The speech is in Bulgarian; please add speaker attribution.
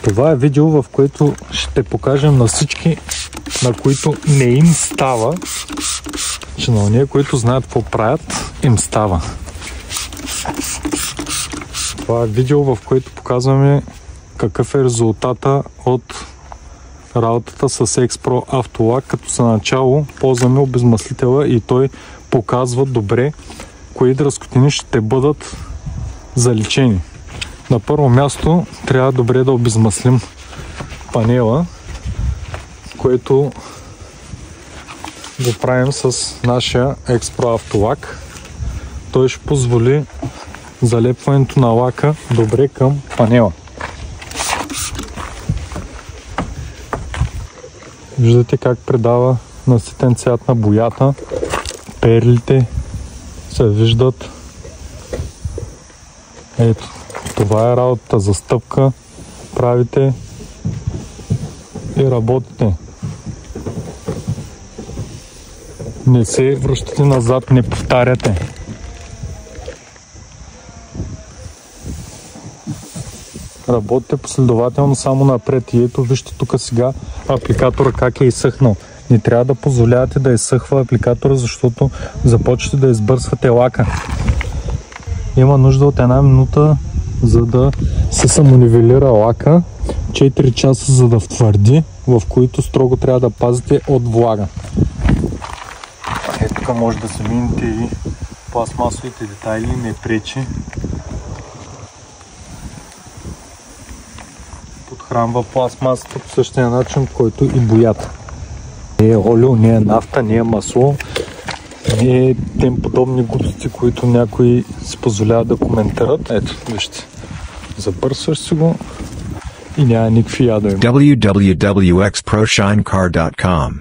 Speaker 1: Това е видео, в което ще покажем на всички, на които не им става, че на ония, които знаят какво правят, им става. Това е видео, в което показваме какъв е резултата от работата с X-Pro Автолак, като за начало ползваме обезмаслителя и той показва добре кои дръскотини ще бъдат заличени. На първо място трябва добре да обезмаслим панела, което го правим с нашия X-Pro Автолак. Той ще позволи залепването на лака добре към панела. Виждате как предава наситен цвят на боята, перлите се виждат. Ето, това е работата за стъпка. Правите и работите. Не се връщате назад, не повтаряте. Работите последователно само напред. И ето вижте тук сега апликатора как е изсъхнал. Не трябва да позволявате да изсъхва апликатора, защото започвате да избърсвате лака. Има нужда от 1 минута, за да се самонивелира лака, 4 часа за да втвърди, в които строго трябва да пазите от влага. Ето тук може да замените и пластмасовите детайли, не пречи. Подхранва пластмасата по същия начин, който и боята. Не е олио, не е нафта, не е масло, не е тем подобни глупости, които някои си позволяват да коментират. Ето, вижте, забърсваш си го и няма никакви ядове.
Speaker 2: www.xproshinecar.com